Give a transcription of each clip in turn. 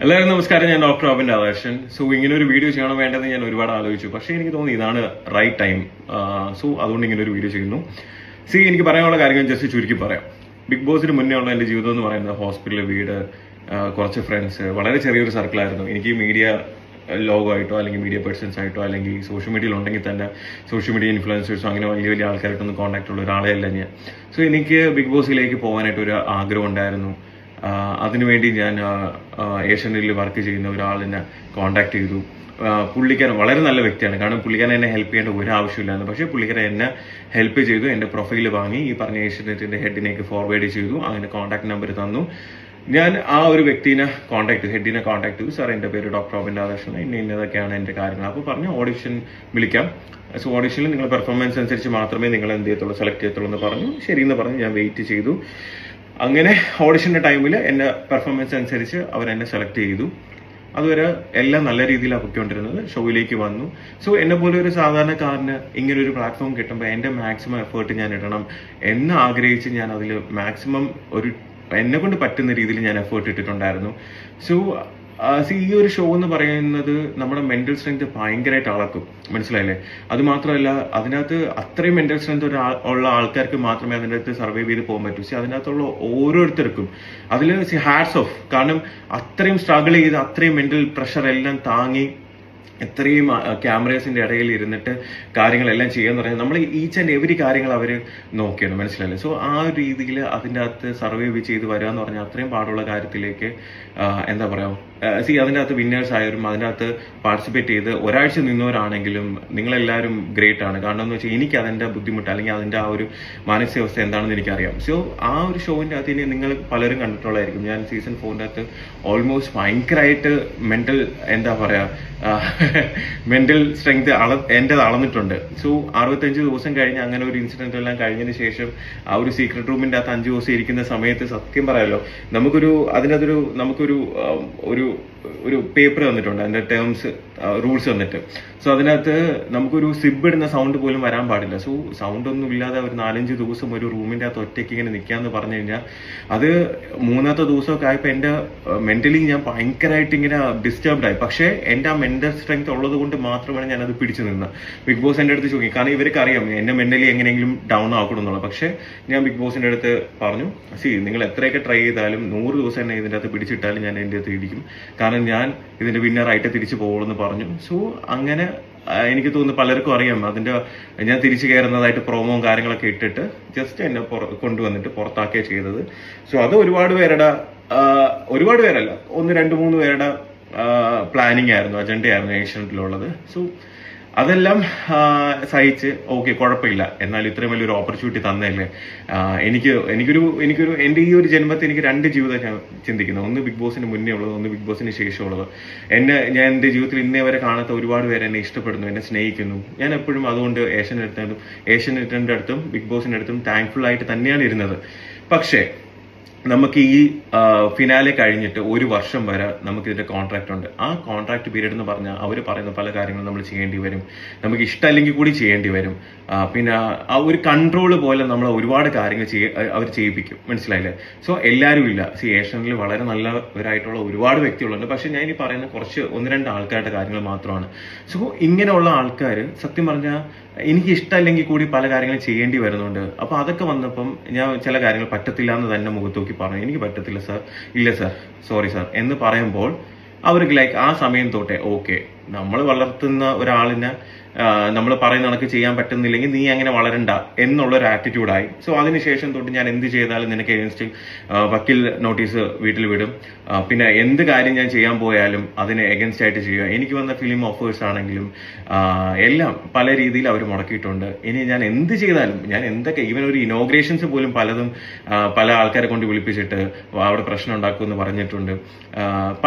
എല്ലാവരും നമസ്കാരം. ഞാൻ ഡോക്ടർ അബിൻ രാധാകൃഷ്ണൻ. സോ ഇങ്ങനെ ഒരു വീഡിയോ ചെയ്യണം വേണ്ടതെന്ന് ഞാൻ ഒരുപാട് ആലോചിച്ചു. പക്ഷേ എനിക്ക് തോന്നി ഇതാണ് റൈറ്റ് ടൈം. സോ അതുകൊണ്ട് ഇങ്ങനെ ഒരു വീഡിയോ ചെയ്യുന്നു. എനിക്ക് പറയാനുള്ള കാര്യങ്ങൾ ജസ്റ്റ് ചുരുക്കി പറയാം. ബിഗ് ബോസിന് മുന്നേ ഉള്ള എൻ്റെ ജീവിതം എന്ന് പറയുന്നത് ഹോസ്പിറ്റൽ, വീട്, കുറച്ച് ഫ്രണ്ട്സ്, വളരെ ചെറിയൊരു സർക്കിളായിരുന്നു. എനിക്ക് മീഡിയ ലോഗമായിട്ടോ അല്ലെങ്കിൽ മീഡിയ പേഴ്സൺസ് ആയിട്ടോ അല്ലെങ്കിൽ സോഷ്യൽ മീഡിയയിൽ ഉണ്ടെങ്കിൽ തന്നെ സോഷ്യൽ മീഡിയ ഇൻഫ്ലുവൻസേഴ്സോ അങ്ങനെ വലിയ വലിയ ആൾക്കാരായിട്ടൊന്നും കോൺടാക്ട് ഉള്ള ഒരാളെ അല്ല ഞാൻ. സോ എനിക്ക് ബിഗ് ബോസിലേക്ക് പോകാനായിട്ടൊരു ആഗ്രഹം ഉണ്ടായിരുന്നു. അതിനുവേണ്ടി ഞാൻ ഏഷ്യാനെറ്റിൽ വർക്ക് ചെയ്യുന്ന ഒരാളിനെ കോൺടാക്ട് ചെയ്തു. പുള്ളിക്കാരൻ വളരെ നല്ല വ്യക്തിയാണ്. കാരണം പുള്ളിക്കാരൻ എന്നെ ഹെൽപ്പ് ചെയ്യേണ്ട ഒരു ആവശ്യമില്ലായിരുന്നു. പക്ഷേ പുള്ളിക്കാരൻ എന്നെ ഹെൽപ്പ് ചെയ്തു. എൻ്റെ പ്രൊഫൈൽ വാങ്ങി ഈ പറഞ്ഞ ഏഷ്യാനെറ്റിൻ്റെ ഹെഡിനേക്ക് ഫോർവേഡ് ചെയ്തു. അങ്ങനെ കോൺടാക്ട് നമ്പർ തന്നു. ഞാൻ ആ ഒരു വ്യക്തിനെ ഹെഡിനെ കോൺടാക്ട് ചെയ്തു. സാർ, എൻ്റെ പേര് ഡോക്ടർ അബിൻ രാധാകൃഷ്ണൻ, ഇന്നതൊക്കെയാണ് എൻ്റെ കാര്യങ്ങൾ. അപ്പോൾ പറഞ്ഞു ഓഡിഷൻ വിളിക്കാം. സോ ഓഡിഷനിൽ നിങ്ങൾ പെർഫോമൻസ് അനുസരിച്ച് മാത്രമേ നിങ്ങൾ എന്ത് ചെയ്യത്തുള്ളൂ, സെലക്ട് ചെയ്യത്തുള്ളൂ എന്ന് പറഞ്ഞു. ശരിയെന്ന് പറഞ്ഞ് ഞാൻ വെയിറ്റ് ചെയ്തു. അങ്ങനെ ഓഡിഷന്റെ ടൈമിൽ എന്റെ പെർഫോമൻസ് അനുസരിച്ച് അവരെന്നെ സെലക്ട് ചെയ്തു. അതുവരെ എല്ലാം നല്ല രീതിയിലാണ് പൊയ്ക്കൊണ്ടിരുന്നത്. ഷോയിലേക്ക് വന്നു. സോ എന്നെ പോലെ ഒരു സാധാരണക്കാരന് ഇങ്ങനെ ഒരു പ്ലാറ്റ്ഫോം കിട്ടുമ്പോൾ എൻ്റെ മാക്സിമം എഫേർട്ട് ഞാൻ ഇടണം എന്ന് ആഗ്രഹിച്ച് ഞാൻ അതിൽ മാക്സിമം എന്നെ കൊണ്ട് പറ്റുന്ന രീതിയിൽ ഞാൻ എഫേർട്ട് ഇട്ടിട്ടുണ്ടായിരുന്നു. സോ ഈ ഒരു ഷോ എന്ന് പറയുന്നത് നമ്മുടെ മെന്റൽ സ്ട്രെങ്ത് ഭയങ്കരമായിട്ട് അളക്കും. മനസ്സിലായില്ലേ? അത് മാത്രമല്ല, അതിനകത്ത് അത്രയും മെന്റൽ സ്ട്രെങ്ത് ഉള്ള ആൾക്കാർക്ക് മാത്രമേ അതിൻ്റെ അകത്ത് സർവൈവ് ചെയ്ത് പോകാൻ പറ്റൂ. അതിനകത്തുള്ള ഓരോരുത്തർക്കും അതിൽ ഹാറ്റ്സ് ഓഫ്. കാരണം അത്രയും സ്ട്രഗിൾ ചെയ്ത് അത്രയും മെന്റൽ പ്രഷർ എല്ലാം താങ്ങി എത്രയും ക്യാമറേസിന്റെ ഇടയിൽ ഇരുന്നിട്ട് കാര്യങ്ങളെല്ലാം ചെയ്യാന്ന് പറഞ്ഞാൽ നമ്മൾ ഈച്ച് ആൻഡ് എവരി കാര്യങ്ങൾ അവർ നോക്കിയാണ്. മനസ്സിലായില്ലേ? സോ ആ ഒരു രീതിയിൽ അതിൻ്റെ അകത്ത് സർവൈവ് ചെയ്ത് വരിക എന്ന് പറഞ്ഞാൽ അത്രയും പാടുള്ള കാര്യത്തിലേക്ക് എന്താ പറയുക, അതിൻ്റെ അകത്ത് വിന്നേഴ്സ് ആയവരും അതിൻ്റെ അകത്ത് പാർട്ടിസിപ്പേറ്റ് ചെയ്ത് ഒരാഴ്ച നിന്നവരാണെങ്കിലും നിങ്ങളെല്ലാവരും ഗ്രേറ്റ് ആണ്. കാരണം എന്ന് വെച്ചാൽ എനിക്ക് അതിൻ്റെ ബുദ്ധിമുട്ട് അല്ലെങ്കിൽ അതിൻ്റെ ആ ഒരു മാനസികാവസ്ഥ എന്താണെന്ന് എനിക്കറിയാം. സോ ആ ഒരു ഷോവിൻ്റെ അകത്ത് ഇനി നിങ്ങൾ പലരും കണ്ടിട്ടുള്ളതായിരിക്കും. ഞാൻ സീസൺ 4 അകത്ത് ഓൾമോസ്റ്റ് ഭയങ്കരമായിട്ട് മെന്റൽ എന്താ പറയുക മെന്റൽ സ്ട്രെങ്ത് എൻ്റെ അളന്നിട്ടുണ്ട്. സോ 65 ദിവസം കഴിഞ്ഞ് അങ്ങനെ ഒരു ഇൻസിഡന്റ് എല്ലാം കഴിഞ്ഞതിന് ശേഷം ആ ഒരു സീക്രട്ട് റൂമിന്റെ അകത്ത് 5 ദിവസം ഇരിക്കുന്ന സമയത്ത് സത്യം പറയാലോ, നമുക്കൊരു ഒരു പേപ്പർ തന്നിട്ടുണ്ട്. അതിന്റെ ടേംസ് റൂൾസ് തന്നിട്ട്. സോ അതിനകത്ത് നമുക്കൊരു സിബ് ഇടുന്ന സൗണ്ട് പോലും വരാൻ പാടില്ല. സോ സൗണ്ട് ഒന്നും ഇല്ലാതെ ഒരു 4-5 ദിവസം ഒരു റൂമിന്റെ അകത്ത് ഒറ്റയ്ക്ക് ഇങ്ങനെ നിൽക്കാന്ന് പറഞ്ഞു കഴിഞ്ഞാൽ അത് 3ാമത്തെ ദിവസമൊക്കെ ആയപ്പോൾ എൻ്റെ മെന്റലി ഞാൻ ഭയങ്കരമായിട്ട് ഇങ്ങനെ ഡിസ്റ്റർബ്ഡ് ആയി. പക്ഷേ എൻ്റെ ആ മെന്റൽ സ്ട്രെങ്ത് ഉള്ളത് കൊണ്ട് മാത്രമാണ് ഞാനത് പിടിച്ചു നിന്നത്. ബിഗ് ബോസ് എൻ്റെ അടുത്ത് ചോദിക്കും. കാരണം ഇവർക്ക് അറിയാം എന്നെ മെന്റലി എങ്ങനെയെങ്കിലും ഡൗൺ ആക്കണമെന്നുള്ളത്. പക്ഷേ ഞാൻ ബിഗ് ബോസിന്റെ അടുത്ത് പറഞ്ഞു, നിങ്ങൾ എത്രയൊക്കെ ട്രൈ ചെയ്താലും 100 ദിവസം എന്നെ ഇതിൻ്റെ അകത്ത് പിടിച്ചിട്ടാലും ഞാൻ എൻ്റെ അടുത്ത് ഇടിക്കും. കാരണം ഞാൻ ഇതിന്റെ വിന്നറായിട്ട് തിരിച്ചു പോകുമെന്ന് പറഞ്ഞു. സോ അങ്ങനെ എനിക്ക് തോന്നുന്നു പലർക്കും അറിയാം ഞാൻ തിരിച്ചു കയറുന്നതായിട്ട് പ്രോമോയും കാര്യങ്ങളൊക്കെ ഇട്ടിട്ട് ജസ്റ്റ് എന്നെ കൊണ്ടുവന്നിട്ട് പുറത്താക്കിയ ചെയ്തത്. സോ അത് ഒരുപാട് പേരല്ല, 1-2-3 പേരുടെ പ്ലാനിങ് ആയിരുന്നു, അജണ്ടയായിരുന്നു ഏഷ്യാനെറ്റിലുള്ളത്. സോ അതെല്ലാം സഹിച്ച് ഓക്കെ, കുഴപ്പമില്ല, എന്നാൽ ഇത്രയും വലിയൊരു ഓപ്പർച്യൂണിറ്റി തന്നല്ലേ. എനിക്കൊരു എൻ്റെ ഈ ഒരു ജന്മത്തിൽ എനിക്ക് 2 ജീവിതം ഞാൻ ചിന്തിക്കുന്നത്. ഒന്ന് ബിഗ് ബോസിന് മുന്നേ ഉള്ളത്, ഒന്ന് ബിഗ് ബോസിന് ശേഷമുള്ളത്. ഞാൻ എൻ്റെ ജീവിതത്തിൽ ഇന്നേ വരെ കാണാത്ത ഒരുപാട് പേര് എന്നെ ഇഷ്ടപ്പെടുന്നു, എന്നെ സ്നേഹിക്കുന്നു. ഞാൻ എപ്പോഴും അതുകൊണ്ട് ഏഷ്യാനെറ്റിന്റെ അടുത്തും ബിഗ് ബോസിന്റെ അടുത്തും താങ്ക്ഫുൾ ആയിട്ട് തന്നെയാണ് ഇരുന്നത്. പക്ഷേ നമുക്ക് ഈ ഫിനാലെ കഴിഞ്ഞിട്ട് 1 വർഷം വരെ നമുക്ക് ഇതിന്റെ കോൺട്രാക്ട് ഉണ്ട്. ആ കോൺട്രാക്ട് പീരീഡ് എന്ന് പറഞ്ഞാൽ അവർ പറയുന്ന പല കാര്യങ്ങളും നമ്മൾ ചെയ്യേണ്ടി വരും. നമുക്ക് ഇഷ്ടമല്ലെങ്കിൽ കൂടി ചെയ്യേണ്ടി വരും. പിന്നെ ആ ഒരു കൺട്രോൾ പോലെ നമ്മൾ ഒരുപാട് കാര്യങ്ങൾ അവർ ചെയ്യിപ്പിക്കും. മനസ്സിലായില്ലേ? സോ എല്ലാവരും ഇല്ല. ഏഷ്യാനിൽ വളരെ നല്ലവരായിട്ടുള്ള ഒരുപാട് വ്യക്തികളുണ്ട്. പക്ഷെ ഞാൻ ഈ പറയുന്ന കുറച്ച് 1-2 ആൾക്കാരുടെ കാര്യങ്ങൾ മാത്രമാണ്. സോ ഇങ്ങനെയുള്ള ആൾക്കാർ സത്യം പറഞ്ഞാൽ എനിക്ക് ഇഷ്ടമല്ലെങ്കിൽ കൂടി പല കാര്യങ്ങളും ചെയ്യേണ്ടി വരുന്നുണ്ട്. അപ്പൊ അതൊക്കെ വന്നപ്പം ഞാൻ ചില കാര്യങ്ങൾ പറ്റത്തില്ല എന്ന് തന്നെ മുഖത്ത് നോക്കി പറഞ്ഞു. എനിക്ക് പറ്റത്തില്ല സാർ, ഇല്ല സാർ, സോറി സാർ എന്ന് പറയുമ്പോൾ അവർക്ക് ആ സമയം തൊട്ടേ ഓക്കെ, നമ്മൾ വളർത്തുന്ന ഒരാളിനെ നമ്മൾ പറയുന്ന കണക്ക് ചെയ്യാൻ പറ്റുന്നില്ലെങ്കിൽ നീ അങ്ങനെ വളരണ്ട എന്നുള്ളൊരു ആറ്റിറ്റ്യൂഡായി. സോ അതിനുശേഷം തൊട്ട് ഞാൻ എന്ത് ചെയ്താലും നിനക്ക് എഗൻസ്റ്റ് വക്കീൽ നോട്ടീസ് വീട്ടിൽ വിടും. പിന്നെ എന്ത് കാര്യം ഞാൻ ചെയ്യാൻ പോയാലും അതിന് എഗൻസ്റ്റ് ആയിട്ട് ചെയ്യുക. എനിക്ക് വന്ന ഫിലിം ഓഫേഴ്സ് ആണെങ്കിലും എല്ലാം പല രീതിയിൽ അവർ മുടക്കിയിട്ടുണ്ട്. ഇനി ഞാൻ എന്ത് ചെയ്താലും, ഞാൻ എന്തൊക്കെ ഈവൻ ഒരു ഇനോഗ്രേഷൻസ് പോലും പലതും പല ആൾക്കാരെ കൊണ്ട് വിളിപ്പിച്ചിട്ട് അവിടെ പ്രശ്നം ഉണ്ടാക്കുമെന്ന് പറഞ്ഞിട്ടുണ്ട്.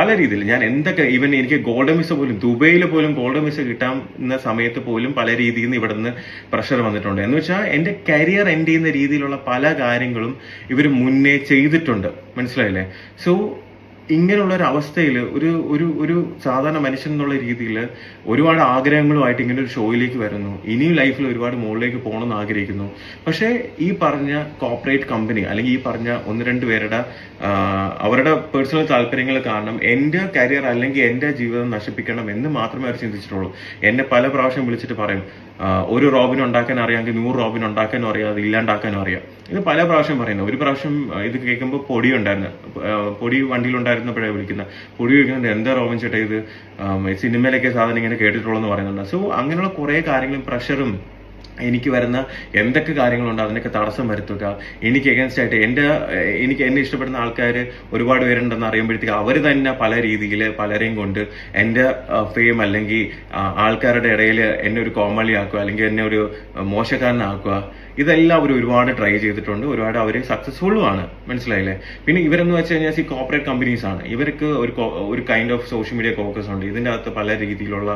പല രീതിയിൽ ഞാൻ എന്തൊക്കെ ഈവൻ എനിക്ക് ഗോൾഡൻ വിസ പോലും, ദുബൈയിൽ പോലും ഗോൾഡൻ വിസ കിട്ടാവുന്ന സമയത്ത് പോലും പല രീതിയിൽ നിന്ന് ഇവിടുന്ന് പ്രഷർ വന്നിട്ടുണ്ട്. എന്ന് വെച്ചാൽ എന്റെ കരിയർ എൻഡ് ചെയ്യുന്ന രീതിയിലുള്ള പല കാര്യങ്ങളും ഇവർ മുന്നേ ചെയ്തിട്ടുണ്ട്. മനസ്സിലായില്ലേ? സോ ഇങ്ങനെയുള്ള ഒരു അവസ്ഥയിൽ ഒരു ഒരു ഒരു സാധാരണ മനുഷ്യൻ എന്നുള്ള രീതിയിൽ ഒരുപാട് ആഗ്രഹങ്ങളുമായിട്ട് ഇങ്ങനെ ഒരു ഷോയിലേക്ക് വരുന്നു. ഇനിയും ലൈഫിൽ ഒരുപാട് മുകളിലേക്ക് പോകണമെന്ന് ആഗ്രഹിക്കുന്നു. പക്ഷേ ഈ പറഞ്ഞ കോർപ്പറേറ്റ് കമ്പനി അല്ലെങ്കിൽ ഈ പറഞ്ഞ ഒന്ന് രണ്ട് പേരുടെ അവരുടെ പേഴ്സണൽ താല്പര്യങ്ങൾ കാരണം എൻ്റെ കരിയർ അല്ലെങ്കിൽ എൻ്റെ ജീവിതം നശിപ്പിക്കണം എന്ന് മാത്രമേ അവർ ചിന്തിച്ചിട്ടുള്ളൂ. എന്നെ പല പ്രാവശ്യം വിളിച്ചിട്ട് പറയും, ഒരു റോബിൻ ഉണ്ടാക്കാൻ അറിയാമെങ്കിൽ 100 റോബിൻ ഉണ്ടാക്കാനും അറിയാം, അത് ഇല്ലാണ്ടാക്കാനും അറിയാം. ഇത് പല പ്രാവശ്യം പറയുന്നത്. ഒരു പ്രാവശ്യം ഇത് കേൾക്കുമ്പോൾ പൊടി ഉണ്ടായിരുന്നു, പൊടി വണ്ടിയിലുണ്ടായിരുന്നപ്പോഴേ വിളിക്കുന്നത്, പൊടി കഴിക്കുന്നത് എന്താ റോബിൻ ചേട്ടാ ഇത് സിനിമയിലൊക്കെ സാധനം ഇങ്ങനെ കേട്ടിട്ടുള്ളൂ എന്ന് പറയുന്നുണ്ട്. സോ അങ്ങനെയുള്ള കുറേ കാര്യങ്ങളും പ്രഷറും എനിക്ക് വരുന്ന എന്തൊക്കെ കാര്യങ്ങളുണ്ട് അതിനൊക്കെ തടസ്സം വരുത്തുക. എനിക്ക് എഗൻസ്റ്റ് ആയിട്ട് എന്നെ ഇഷ്ടപ്പെടുന്ന ആൾക്കാർ ഒരുപാട് പേരുണ്ടെന്ന് അറിയുമ്പോഴത്തേക്ക് അവർ തന്നെ പല രീതിയിൽ പലരെയും കൊണ്ട് എൻ്റെ ഫെയിം അല്ലെങ്കിൽ ആൾക്കാരുടെ ഇടയിൽ എന്നെ ഒരു കോമാളിയാക്കുക അല്ലെങ്കിൽ എന്നെ ഒരു മോശക്കാരനാക്കുക. ഇതെല്ലാം അവർ ഒരുപാട് ട്രൈ ചെയ്തിട്ടുണ്ട്, ഒരുപാട് അവർ സക്സസ്ഫുള്ളും ആണ്. മനസ്സിലായില്ലേ? പിന്നെ ഇവരെന്ന് വെച്ച് കഴിഞ്ഞാൽ കോർപ്പറേറ്റ് കമ്പനീസ് ആണ്. ഇവർക്ക് ഒരു kind of social media focus ഉണ്ട്. ഇതിൻ്റെ അകത്ത് പല രീതിയിലുള്ള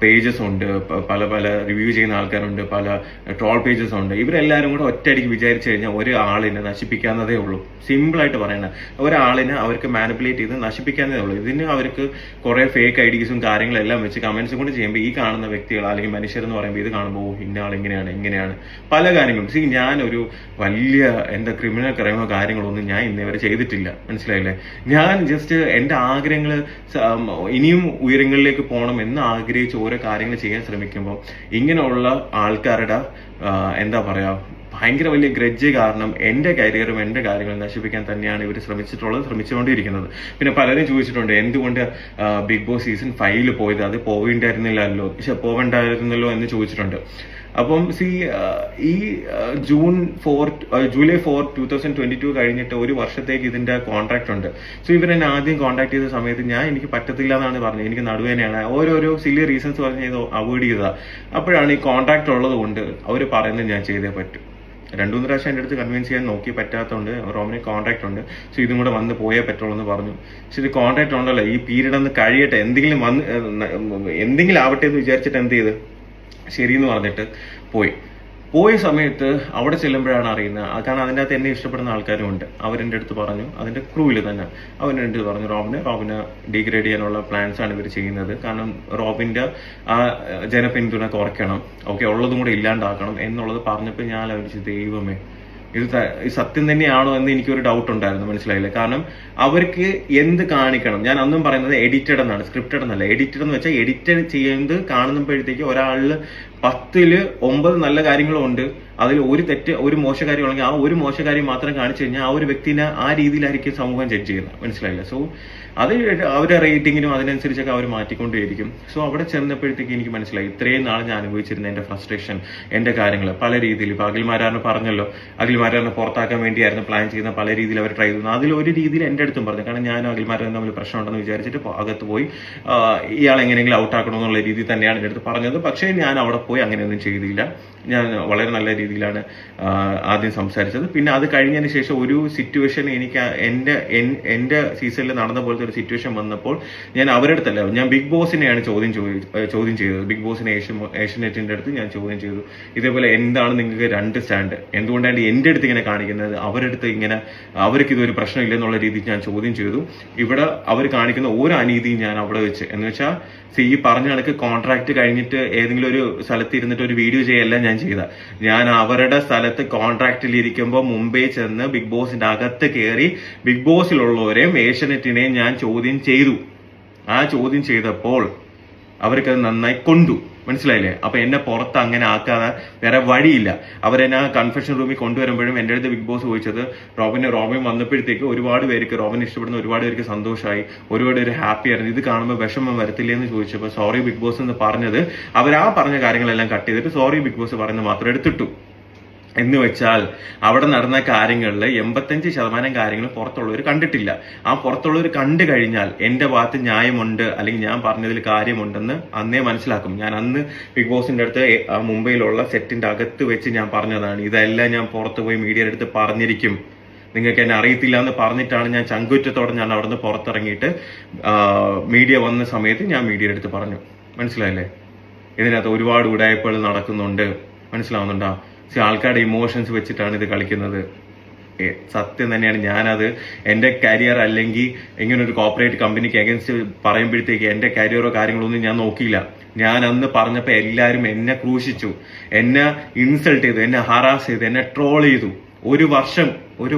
പേജസ് ഉണ്ട്, പല പല റിവ്യൂ ചെയ്യുന്ന ആൾക്കാരുണ്ട്, പല ട്രോൾ പേജസ് ഉണ്ട്. ഇവരെല്ലാവരും കൂടെ ഒറ്റയടിക്ക് വിചാരിച്ചു കഴിഞ്ഞാൽ ഒരാളിനെ നശിപ്പിക്കാവുന്നതേ ഉള്ളൂ. സിമ്പിളായിട്ട് പറയണത്, ഒരാളിനെ അവർക്ക് മാനിപ്പുലേറ്റ് ചെയ്ത് നശിപ്പിക്കാവുന്നതേ ഉള്ളൂ. ഇതിന് അവർക്ക് കുറെ ഫേക്ക് ഐഡീസും കാര്യങ്ങളെല്ലാം വെച്ച് കമന്റ്സും കൊണ്ട് ചെയ്യുമ്പോൾ ഈ കാണുന്ന വ്യക്തികൾ അല്ലെങ്കിൽ മനുഷ്യരെന്ന് പറയുമ്പോൾ ഇത് കാണുമ്പോൾ ഇന്ന ആൾ ഇങ്ങനെയാണ് പല കാര്യങ്ങളും. ഞാൻ ഒരു വലിയ എൻ്റെ ക്രിമിനൽ ക്രൈമോ കാര്യങ്ങളൊന്നും ഞാൻ ഇന്നേവരെ ചെയ്തിട്ടില്ല. മനസ്സിലായില്ലേ? ഞാൻ ജസ്റ്റ് എൻ്റെ ആഗ്രഹങ്ങൾ ഇനിയും ഉയരങ്ങളിലേക്ക് പോകണം എന്ന് ആഗ്രഹിച്ച് ഓരോ കാര്യങ്ങൾ ചെയ്യാൻ ശ്രമിക്കുമ്പോൾ ഇങ്ങനെയുള്ള ആൾക്കാരുടെ എന്താ പറയാ ഭയങ്കര വലിയ ഗ്രഡ്ജ് കാരണം എൻ്റെ കരിയറും എൻ്റെ കാര്യങ്ങളും നശിപ്പിക്കാൻ തന്നെയാണ് ഇവർ ശ്രമിച്ചുകൊണ്ടിരിക്കുന്നത്. പിന്നെ പലരും ചോദിച്ചിട്ടുണ്ട് എന്തുകൊണ്ട് ബിഗ് ബോസ് സീസൺ 5 പോയത്, അത് പോവേണ്ടായിരുന്നല്ലോ എന്ന് ചോദിച്ചിട്ടുണ്ട്. അപ്പം ഈ ജൂലൈ 4, 2022 കഴിഞ്ഞിട്ട് ഒരു വർഷത്തേക്ക് ഇതിന്റെ കോൺട്രാക്ട് ഉണ്ട്. സോ ഇവരെന്നെ ആദ്യം കോൺടാക്ട് ചെയ്ത സമയത്ത് എനിക്ക് പറ്റത്തില്ല എന്നാണ് പറഞ്ഞത്. എനിക്ക് നടുവേനയാണ്, ഓരോരോ സില്ലി റീസൺസ് പറഞ്ഞ് ഇത് അവോയ്ഡ് ചെയ്തതാ. അപ്പോഴാണ് ഈ കോൺട്രാക്ട് ഉള്ളത് കൊണ്ട് അവർ പറയുന്നത് ഞാൻ ചെയ്തേ പറ്റും. 2-3 പ്രാവശ്യം എൻ്റെ അടുത്ത് കൺവിൻസ് ചെയ്യാൻ നോക്കി, പറ്റാത്തതുകൊണ്ട് റോമിന് കോൺട്രാക്ട് ഉണ്ട്, സോ ഇതും കൂടെ വന്ന് പോയേ പറ്റുള്ളൂ എന്ന് പറഞ്ഞു. പക്ഷെ ഇത് കോൺട്രാക്ട് ഉണ്ടല്ലോ, ഈ പീരീഡ് ഒന്ന് കഴിയട്ടെ, എന്തെങ്കിലും ആവട്ടെ എന്ന് വിചാരിച്ചിട്ട് എന്ത് ചെയ്ത് ശരിയെന്ന് പറഞ്ഞിട്ട് പോയ സമയത്ത് അവിടെ ചെല്ലുമ്പോഴാണ് അറിയുന്നത്. കാരണം അതിൻ്റെ അകത്ത് എന്നെ ഇഷ്ടപ്പെടുന്ന ആൾക്കാരും ഉണ്ട്. അവരെൻ്റെ അടുത്ത് പറഞ്ഞു, അതിൻ്റെ ക്രൂവിൽ തന്നെ അവരെൻ്റെ അടുത്ത് പറഞ്ഞു, റോബിനെ ഡീഗ്രേഡ് ചെയ്യാനുള്ള പ്ലാൻസ് ആണ് ഇവർ ചെയ്യുന്നത്. കാരണം റോബിൻ്റെ ആ ജനപിന്തുണ കുറയ്ക്കണം, ഓക്കെ, ഉള്ളതും കൂടെ ഇല്ലാണ്ടാക്കണം എന്നുള്ളത് പറഞ്ഞപ്പോൾ ഞാൻ ആലോചിച്ചു, ദൈവമേ ഇത് സത്യം തന്നെയാണോ എന്ന് എനിക്കൊരു ഡൗട്ട് ഉണ്ടായിരുന്നു. മനസ്സിലായില്ലേ? കാരണം അവർക്ക് എന്ത് കാണിക്കണം, ഞാൻ അന്നും പറയുന്നത് എഡിറ്റഡ് എന്നാണ്, സ്ക്രിപ്റ്റഡ് എന്നല്ല. എഡിറ്റഡ് എന്ന് വെച്ചാൽ എഡിറ്റഡ് ചെയ്യുന്നത് കാണുമ്പോഴത്തേക്ക് ഒരാളിൽ 10ൽ 9 നല്ല കാര്യങ്ങളും ഉണ്ട്, അതിൽ ഒരു മോശകാര്യമാണെങ്കിൽ ആ ഒരു മോശകാര്യം മാത്രം കാണിച്ചു കഴിഞ്ഞാൽ ആ ഒരു വ്യക്തിനെ ആ രീതിയിലായിരിക്കും സമൂഹം ജഡ്ജ് ചെയ്യുന്നത്. മനസ്സിലായില്ല? സോ അത് അവരുടെ റേറ്റിങ്ങിനും അതിനനുസരിച്ചൊക്കെ അവർ മാറ്റിക്കൊണ്ടേയിരിക്കും. സോ അവിടെ ചെന്നപ്പോഴത്തേക്ക് എനിക്ക് മനസ്സിലായി ഇത്രയും നാൾ ഞാൻ അനുഭവിച്ചിരുന്ന എൻ്റെ ഫ്രസ്ട്രേഷൻ, എൻ്റെ കാര്യങ്ങൾ പല രീതിയിൽ. ഇപ്പൊ അഖിൽമാരാറിന് പറഞ്ഞല്ലോ, അഖിൽമാരാറിനെ പുറത്താക്കാൻ വേണ്ടിയായിരുന്നു പ്ലാൻ ചെയ്യുന്ന, പല രീതിയിൽ അവർ ട്രൈ ചെയ്യുന്നു. അതിലൊരു രീതിയിൽ എൻ്റെ അടുത്തും പറഞ്ഞു. കാരണം ഞാനും അഖിൽമാരാറിനും തമ്മിൽ പ്രശ്നമുണ്ടെന്ന് വിചാരിച്ചിട്ട് അകത്ത് പോയി ഇയാൾ എങ്ങനെയെങ്കിലും ഔട്ടാക്കണമെന്നുള്ള രീതിയിൽ തന്നെയാണ് എൻ്റെ അടുത്ത് പറഞ്ഞത്. പക്ഷേ ഞാൻ അവിടെ പോയി അങ്ങനെയൊന്നും ചെയ്തില്ല. ഞാൻ വളരെ നല്ല രീതിയിലാണ് ആദ്യം സംസാരിച്ചത്. പിന്നെ അത് കഴിഞ്ഞതിന് ശേഷം ഒരു സിറ്റുവേഷൻ എനിക്ക് എൻ്റെ സീസണിൽ നടന്ന പോലത്തെ ഒരു സിറ്റുവേഷൻ വന്നപ്പോൾ ഞാൻ അവരുടെ അടുത്തല്ല, ഞാൻ ബിഗ് ബോസിനെയാണ് ചോദ്യം ചെയ്തത്. ബിഗ് ബോസിനെ ഏഷ്യനെറ്റിന്റെ അടുത്ത് ഞാൻ ചോദ്യം ചെയ്തു, ഇതേപോലെ എന്താണ് നിങ്ങൾക്ക് 2 സ്റ്റാൻഡ്, എന്തുകൊണ്ടാണ് എൻ്റെ അടുത്ത് ഇങ്ങനെ കാണിക്കുന്നത്, അവരുടെ അടുത്ത് ഇങ്ങനെ അവർക്ക് ഇതൊരു പ്രശ്നമില്ലെന്നുള്ള രീതിയിൽ ഞാൻ ചോദ്യം ചെയ്തു. ഇവിടെ അവർ കാണിക്കുന്ന ഓരോ അനീതിയും ഞാൻ അവിടെ വെച്ച്, എന്ന് വെച്ചാൽ ഈ പറഞ്ഞ കണക്ക് കോൺട്രാക്ട് കഴിഞ്ഞിട്ട് ഏതെങ്കിലും ഒരു സ്ഥലത്ത് ഇരുന്നിട്ട് ഒരു വീഡിയോ ചെയ്യല്ല ഞാൻ അവരുടെ സ്ഥലത്ത് കോൺട്രാക്റ്റിൽ ഇരിക്കുമ്പോൾ മുംബൈ ചെന്ന് ബിഗ് ബോസിന്റെ അകത്ത് കയറി ബിഗ് ബോസിലുള്ളവരെയും ഏഷ്യനെറ്റിനെയും ഞാൻ ചോദ്യം ചെയ്തു. ആ ചോദ്യം ചെയ്തപ്പോൾ അവർക്കത് നന്നായി കൊണ്ടു. മനസ്സിലായില്ലേ? അപ്പൊ എന്നെ പുറത്ത് അങ്ങനെ ആക്കാതെ വേറെ വഴിയില്ല. അവരെന്നെ കൺഫെഷൻ റൂമിൽ കൊണ്ടുവരുമ്പോഴും എൻ്റെ അടുത്ത് ബിഗ് ബോസ് ചോദിച്ചത്, റോബിൻ വന്നപ്പോഴത്തേക്ക് ഒരുപാട് പേർക്ക്, റോബിനെ ഇഷ്ടപ്പെടുന്ന ഒരുപാട് പേർക്ക് സന്തോഷമായി, ഒരുപാട് പേര് ഹാപ്പി ആയിരുന്നു, ഇത് കാണുമ്പോൾ വിഷമം വരത്തില്ലേ എന്ന് ചോദിച്ചപ്പോൾ സോറി ബിഗ് ബോസ് എന്ന് പറഞ്ഞത്, അവരാ പറഞ്ഞ കാര്യങ്ങളെല്ലാം കട്ട് ചെയ്തിട്ട് സോറി ബിഗ് ബോസ് പറയുന്നത് മാത്രം എടുത്തിട്ടു. എന്ന് വെച്ചാൽ അവിടെ നടന്ന കാര്യങ്ങളിൽ 85% കാര്യങ്ങളും പുറത്തുള്ളവർ കണ്ടിട്ടില്ല. ആ പുറത്തുള്ളവർ കണ്ടു കഴിഞ്ഞാൽ എൻ്റെ ഭാഗത്ത് ന്യായമുണ്ട് അല്ലെങ്കിൽ ഞാൻ പറഞ്ഞതിൽ കാര്യമുണ്ടെന്ന് അന്നേ മനസ്സിലാക്കും. ഞാൻ അന്ന് ബിഗ് ബോസിന്റെ അടുത്ത് മുംബൈയിലുള്ള സെറ്റിന്റെ അകത്ത് വെച്ച് ഞാൻ പറഞ്ഞതാണ്, ഇതെല്ലാം ഞാൻ പുറത്ത് പോയി മീഡിയയുടെ അടുത്ത് പറഞ്ഞിരിക്കും, നിങ്ങൾക്ക് എന്നെ അറിയത്തില്ല എന്ന് പറഞ്ഞിട്ടാണ് ഞാൻ ചങ്കുറ്റത്തോടെ ഞാൻ അവിടെ നിന്ന് പുറത്തിറങ്ങിയിട്ട് മീഡിയ വന്ന സമയത്ത് ഞാൻ മീഡിയയുടെ അടുത്ത് പറഞ്ഞു. മനസ്സിലായില്ലേ? ഇതിനകത്ത് ഒരുപാട് ഉടായ്പകൾ നടക്കുന്നുണ്ട്. മനസ്സിലാവുന്നുണ്ടോ? ആൾക്കാരുടെ ഇമോഷൻസ് വെച്ചിട്ടാണ് ഇത് കളിക്കുന്നത്. സത്യം തന്നെയാണ്. ഞാനത് എന്റെ കരിയർ അല്ലെങ്കിൽ ഇങ്ങനെ ഒരു കോർപ്പറേറ്റ് കമ്പനിക്ക് അഗൻസ്റ്റ് പറയുമ്പോഴത്തേക്ക് എന്റെ കരിയറോ കാര്യങ്ങളൊന്നും ഞാൻ നോക്കിയില്ല. ഞാൻ അന്ന് പറഞ്ഞപ്പോ എല്ലാരും എന്നെ ക്രൂശിച്ചു, എന്നെ ഇൻസൾട്ട് ചെയ്തു, എന്നെ ഹറാസ് ചെയ്തു, എന്നെ ട്രോൾ ചെയ്തു. ഒരു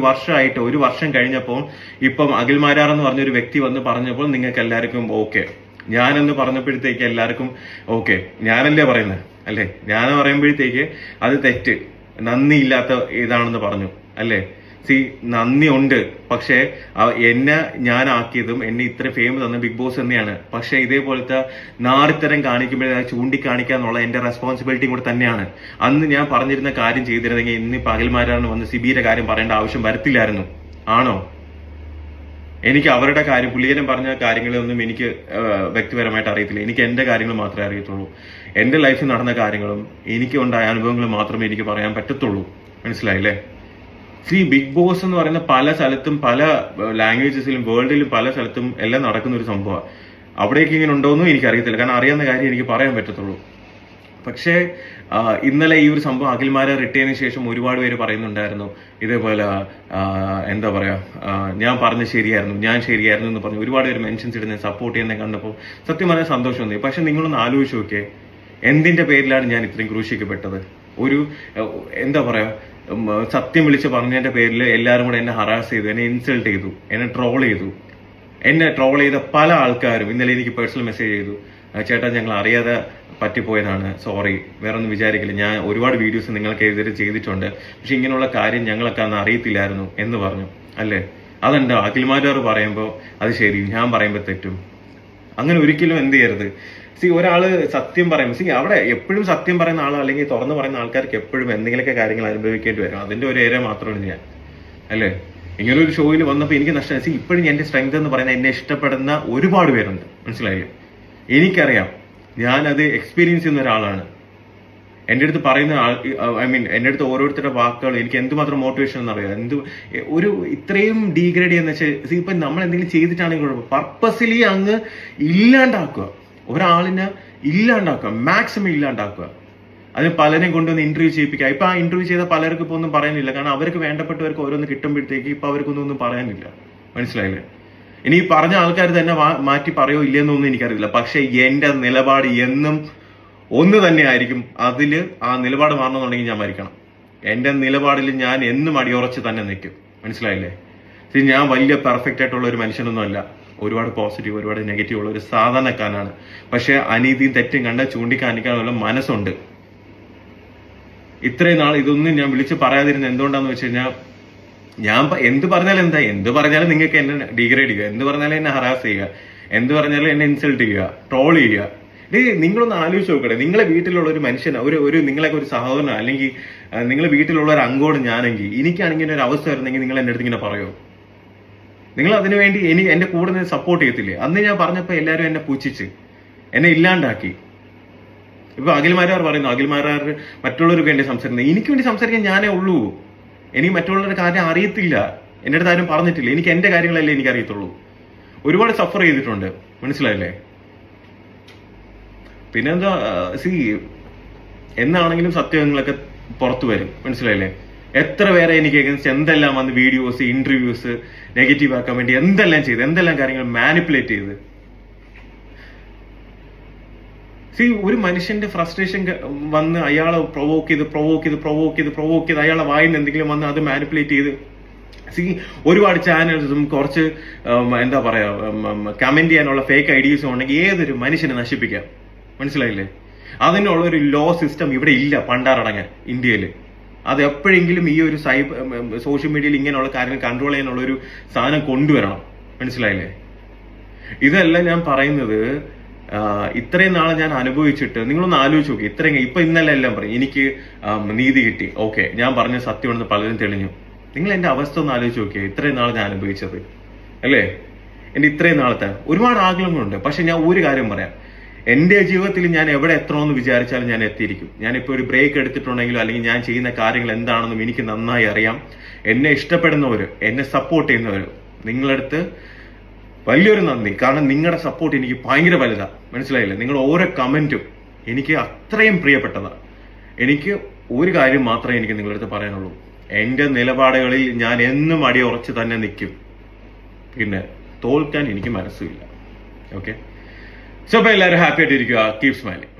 വർഷമായിട്ട് 1 വർഷം കഴിഞ്ഞപ്പോൾ ഇപ്പം അഖിൽ മാരാർ എന്ന് പറഞ്ഞൊരു വ്യക്തി വന്ന് പറഞ്ഞപ്പോൾ നിങ്ങൾക്ക് എല്ലാവർക്കും ഓക്കെ. ഞാനെന്ന് പറഞ്ഞപ്പോഴത്തേക്ക് എല്ലാവർക്കും ഓക്കെ, ഞാനല്ലേ പറയുന്നത് അല്ലേ? ഞാൻ പറയുമ്പോഴത്തേക്ക് അത് തെറ്റ്, നന്ദിയില്ലാത്ത ഇതാണെന്ന് പറഞ്ഞു അല്ലേ? നന്ദി ഉണ്ട്, പക്ഷെ ഞാൻ ആക്കിയതും എന്നെ ഇത്ര ഫെയിം തന്ന ബിഗ് ബോസ് തന്നെയാണ്. പക്ഷെ ഇതേപോലത്തെ നാറിത്തരം കാണിക്കുമ്പോഴേ ചൂണ്ടിക്കാണിക്കാന്നുള്ള എന്റെ റെസ്പോൺസിബിലിറ്റി കൂടെ തന്നെയാണ്. അന്ന് ഞാൻ പറഞ്ഞിരുന്ന കാര്യം ചെയ്തിരുന്നെങ്കിൽ ഇന്ന് പകൽമാരാണ് വന്ന് സിബിയുടെ കാര്യം പറയേണ്ട ആവശ്യം വരത്തില്ലായിരുന്നു. ആണോ? എനിക്ക് അവരുടെ കാര്യം, പുള്ളിയനും പറഞ്ഞ കാര്യങ്ങളൊന്നും എനിക്ക് വ്യക്തിപരമായിട്ട് അറിയത്തില്ല. എനിക്ക് എന്റെ കാര്യങ്ങൾ മാത്രമേ അറിയത്തുള്ളൂ. എന്റെ ലൈഫിൽ നടന്ന കാര്യങ്ങളും എനിക്ക് ഉണ്ടായ അനുഭവങ്ങളും മാത്രമേ എനിക്ക് പറയാൻ പറ്റത്തുള്ളൂ. മനസ്സിലായില്ലേ? ബിഗ് ബോസ് എന്ന് പറയുന്ന പല സ്ഥലത്തും, പല ലാംഗ്വേജസിലും, വേൾഡിലും പല സ്ഥലത്തും എല്ലാം നടക്കുന്ന ഒരു സംഭവമാണ്. അവിടേക്ക് ഇങ്ങനെ ഉണ്ടോയെന്നും എനിക്കറിയത്തില്ല. കാരണം അറിയാവുന്ന കാര്യം എനിക്ക് പറയാൻ പറ്റത്തുള്ളൂ. പക്ഷേ ഇന്നലെ ഈ ഒരു സംഭവം അഖിൽമാരെ റിട്ടേണിന് ശേഷം ഒരുപാട് പേര് പറയുന്നുണ്ടായിരുന്നു ഇതേപോലെ എന്താ പറയാ, ഞാൻ പറഞ്ഞ ശരിയായിരുന്നു, ഞാൻ ശരിയായിരുന്നു എന്ന് പറഞ്ഞു ഒരുപാട് പേര് മെൻഷൻസ് ഇടുന്ന സപ്പോർട്ട് ചെയ്യുന്ന കണ്ടപ്പോൾ സത്യം വളരെ സന്തോഷം തോന്നി. പക്ഷെ നിങ്ങളൊന്ന് ആലോചിച്ച് നോക്കിയേ, എന്തിന്റെ പേരിലാണ് ഞാൻ ഇത്രയും ക്രൂശിക്കപ്പെട്ടത്? ഒരു എന്താ പറയാ, സത്യം വിളിച്ച് പറഞ്ഞതിന്റെ പേരിൽ എല്ലാവരും കൂടെ എന്നെ ഹറാസ് ചെയ്തു, എന്നെ ഇൻസൾട്ട് ചെയ്തു, എന്നെ ട്രോൾ ചെയ്തു. എന്നെ ട്രോൾ ചെയ്ത പല ആൾക്കാരും ഇന്നലെ എനിക്ക് പേഴ്സണൽ മെസ്സേജ് ചെയ്തു, ചേട്ടാ ഞങ്ങൾ അറിയാതെ പറ്റിപ്പോയതാണ്, സോറി, വേറെ ഒന്നും വിചാരിക്കില്ല, ഞാൻ ഒരുപാട് വീഡിയോസ് നിങ്ങൾക്ക് എതിരെ ചെയ്തിട്ടുണ്ട്, പക്ഷെ ഇങ്ങനെയുള്ള കാര്യം ഞങ്ങളൊക്കെ അന്ന് അറിയത്തില്ലായിരുന്നു എന്ന് പറഞ്ഞു അല്ലേ? അതെന്താ അഖിൽമാരാർ പറയുമ്പോൾ അത് ശരി, ഞാൻ പറയുമ്പോൾ തെറ്റും? അങ്ങനെ ഒരിക്കലും എന്ത് ചെയ്യരുത്. ഒരാള് സത്യം പറയുമ്പോൾ അവിടെ എപ്പോഴും സത്യം പറയുന്ന ആളോ അല്ലെങ്കിൽ തുറന്നു പറയുന്ന ആൾക്കാർക്ക് എപ്പോഴും എന്തെങ്കിലുമൊക്കെ കാര്യങ്ങൾ അനുഭവിക്കേണ്ടി വരും. അതിന്റെ ഒരു ഏരിയ മാത്രമാണ് ഞാൻ അല്ലേ? ഇങ്ങനെ ഒരു ഷോയിൽ വന്നപ്പോൾ എനിക്ക് നഷ്ടം. ഇപ്പോഴും എന്റെ സ്ട്രെങ്ത് എന്ന് പറയുന്നത് എന്നെ ഇഷ്ടപ്പെടുന്ന ഒരുപാട് പേരുണ്ട്. മനസ്സിലായില്ലേ? എനിക്കറിയാം, ഞാനത് എക്സ്പീരിയൻസ് ചെയ്യുന്ന ഒരാളാണ്. എന്റെ അടുത്ത് പറയുന്ന എന്റെ അടുത്ത് ഓരോരുത്തരുടെ വാക്കുകൾ എനിക്ക് എന്തുമാത്രം മോട്ടിവേഷൻ എന്നറിയാം. ഒരു ഇത്രയും ഡീഗ്രേഡ് ചെയ്യുന്ന വെച്ചാൽ ഇപ്പൊ നമ്മൾ എന്തെങ്കിലും ചെയ്തിട്ടാണെങ്കിൽ പർപ്പസ്ലി അങ്ങ് ഇല്ലാണ്ടാക്കുക, ഒരാളിനെ ഇല്ലാണ്ടാക്കുക, മാക്സിമം ഇല്ലാണ്ടാക്കുക. അതിന് പലരെയും കൊണ്ടുവന്ന് ഇന്റർവ്യൂ ചെയ്യിപ്പിക്കുക. ഇപ്പൊ ആ ഇന്റർവ്യൂ ചെയ്ത പലർക്കും ഇപ്പൊ ഒന്നും പറയാനില്ല. കാരണം അവർക്ക് വേണ്ടപ്പെട്ടവർക്ക് ഓരോന്ന് കിട്ടുമ്പോഴത്തേക്ക് ഇപ്പൊ അവർക്കൊന്നും പറയാനില്ല. മനസ്സിലായില്ലേ? ഇനി ഈ പറഞ്ഞ ആൾക്കാർ തന്നെ മാറ്റി പറയോ ഇല്ലെന്നൊന്നും എനിക്കറിയില്ല. പക്ഷെ എന്റെ നിലപാട് എന്നും ഒന്ന് തന്നെ ആയിരിക്കും. അതില് ആ നിലപാട് മാറണമെന്നുണ്ടെങ്കിൽ ഞാൻ മരിക്കണം. എന്റെ നിലപാടിൽ ഞാൻ എന്നും അടിയുറച്ച് തന്നെ നിൽക്കും. മനസ്സിലായില്ലേ? ഞാൻ വലിയ പെർഫെക്റ്റ് ആയിട്ടുള്ള ഒരു മനുഷ്യനൊന്നും അല്ല. ഒരുപാട് പോസിറ്റീവ്, ഒരുപാട് നെഗറ്റീവ് ഉള്ള ഒരു സാധാരണക്കാരനാണ്. പക്ഷെ അനീതിയും തെറ്റും കണ്ട ചൂണ്ടിക്കാണിക്കാനുള്ള മനസ്സുണ്ട്. ഇത്രയും നാൾ ഇതൊന്നും ഞാൻ വിളിച്ച് പറയാതിരുന്ന എന്തുകൊണ്ടാന്ന് വെച്ച് കഴിഞ്ഞാൽ, ഞാൻ എന്ത് പറഞ്ഞാലും എന്താ, എന്ത് പറഞ്ഞാലും നിങ്ങൾക്ക് എന്നെ ഡീഗ്രേഡ് ചെയ്യുക, എന്ത് പറഞ്ഞാലും എന്നെ ഹറാസ് ചെയ്യുക, എന്ത് പറഞ്ഞാലും എന്നെ ഇൻസൾട്ട് ചെയ്യുക, ട്രോൾ ചെയ്യുക. നിങ്ങളൊന്ന് ആലോചിച്ച് നോക്കട്ടെ, നിങ്ങളെ വീട്ടിലുള്ള ഒരു മനുഷ്യൻ, ഒരു നിങ്ങളൊക്കെ ഒരു സഹോദരനോ അല്ലെങ്കിൽ നിങ്ങളെ വീട്ടിലുള്ള ഒരു അംഗോട് ഞാനെങ്കിൽ, എനിക്കാണെങ്കിൽ ഒരു അവസ്ഥ വരുന്നെങ്കിൽ നിങ്ങൾ എന്റെ അടുത്ത് ഇങ്ങനെ പറയുമോ? നിങ്ങൾ അതിനുവേണ്ടി എന്റെ കൂടെ നിന്ന് സപ്പോർട്ട് ചെയ്യത്തില്ലേ? അന്ന് ഞാൻ പറഞ്ഞപ്പോൾ എല്ലാവരും എന്നെ പുച്ഛിച്ച് എന്നെ ഇല്ലാണ്ടാക്കി. ഇപ്പൊ അഖിൽമാരാർ പറയുന്നു, അഖിൽമാരാർ മറ്റുള്ളവർക്ക് വേണ്ടി സംസാരിക്കുന്നത്. എനിക്ക് വേണ്ടി സംസാരിക്കാൻ ഞാനേ ഉള്ളൂ. എനിക്ക് മറ്റുള്ളവരുടെ കാര്യം അറിയത്തില്ല. എന്റെ അടുത്ത് ആരും പറഞ്ഞിട്ടില്ല. എനിക്ക് എന്റെ കാര്യങ്ങളല്ലേ എനിക്ക് അറിയത്തുള്ളൂ. ഒരുപാട് സഫർ ചെയ്തിട്ടുണ്ട്. മനസ്സിലായില്ലേ? പിന്നെന്താ, എന്നാണെങ്കിലും സത്യങ്ങളൊക്കെ പുറത്തു വരും. മനസ്സിലായില്ലേ? എത്ര പേരെ എനിക്ക് അഗൻസ്റ്റ് എന്തെല്ലാം വന്ന് വീഡിയോസ്, ഇന്റർവ്യൂസ് നെഗറ്റീവ് ആക്കാൻ വേണ്ടി എന്തെല്ലാം ചെയ്ത്, എന്തെല്ലാം കാര്യങ്ങൾ മാനിപ്പുലേറ്റ് ചെയ്ത്. ഒരു മനുഷ്യന്റെ ഫ്രസ്ട്രേഷൻ വന്ന് അയാളെ പ്രൊവോക്ക് ചെയ്ത് അയാളെ വായിന്ന് എന്തെങ്കിലും വന്ന് അത് മാനിപ്പുലേറ്റ് ചെയ്ത് ഒരുപാട് ചാനൽസും കുറച്ച് എന്താ പറയാ കമന്റ് ചെയ്യാനുള്ള ഫേക്ക് ഐഡിയസും ഉണ്ടെങ്കിൽ ഏതൊരു മനുഷ്യനെ നശിപ്പിക്കാം. മനസ്സിലായില്ലേ? അതിനുള്ള ഒരു ലോ സിസ്റ്റം ഇവിടെ ഇല്ല പണ്ടാറടങ്ങാൻ ഇന്ത്യയിൽ. അത് എപ്പോഴെങ്കിലും ഈ ഒരു സോഷ്യൽ മീഡിയയിൽ ഇങ്ങനെയുള്ള കാര്യങ്ങൾ കൺട്രോൾ ചെയ്യാനുള്ള ഒരു സാധനം കൊണ്ടുവരണം. മനസ്സിലായില്ലേ? ഇതല്ല ഞാൻ പറയുന്നത്. ഇത്രയും നാളെ ഞാൻ അനുഭവിച്ചിട്ട് നിങ്ങളൊന്ന് ആലോചിച്ച് നോക്കി. ഇപ്പൊ ഇന്നലെ എല്ലാം പറയും എനിക്ക് നീതി കിട്ടി, ഓക്കെ, ഞാൻ പറഞ്ഞ സത്യമാണെന്ന് പലരും തെളിഞ്ഞു. നിങ്ങൾ എന്റെ അവസ്ഥ ഒന്ന് ആലോചിച്ച് നോക്കിയേ. ഇത്രയും നാളെ ഞാൻ അനുഭവിച്ചത് അല്ലേ? എന്റെ ഇത്രയും നാളത്തെ ഒരുപാട് ആഗ്രഹങ്ങളുണ്ട്. പക്ഷെ ഞാൻ ഒരു കാര്യം പറയാം, എന്റെ ജീവിതത്തിൽ ഞാൻ എവിടെ എത്തണമെന്ന് വിചാരിച്ചാലും ഞാൻ എത്തിയിരിക്കും. ഞാനിപ്പോ ഒരു ബ്രേക്ക് എടുത്തിട്ടുണ്ടെങ്കിലും അല്ലെങ്കിൽ ഞാൻ ചെയ്യുന്ന കാര്യങ്ങൾ എന്താണെന്നും എനിക്ക് നന്നായി അറിയാം. എന്നെ ഇഷ്ടപ്പെടുന്നവര്, എന്നെ സപ്പോർട്ട് ചെയ്യുന്നവര്, നിങ്ങളടുത്ത് വലിയൊരു നന്ദി. കാരണം നിങ്ങളുടെ സപ്പോർട്ട് എനിക്ക് ഭയങ്കര വലുതാ. മനസ്സിലായില്ലേ? നിങ്ങളുടെ ഓരോ കമന്റും എനിക്ക് അത്രയും പ്രിയപ്പെട്ടതാ. എനിക്ക് ഒരു കാര്യം മാത്രമേ എനിക്ക് നിങ്ങളുടെ അടുത്ത് പറയാനുള്ളൂ. എന്റെ നിലപാടുകളിൽ ഞാൻ എന്നും അടിയുറച്ച് തന്നെ നിൽക്കും. പിന്നെ തോൽക്കാൻ എനിക്ക് മനസ്സില്ല. ഓക്കെ, സോ അപ്പൊ എല്ലാവരും ഹാപ്പി ആയിട്ടിരിക്കുക. Keep smiling.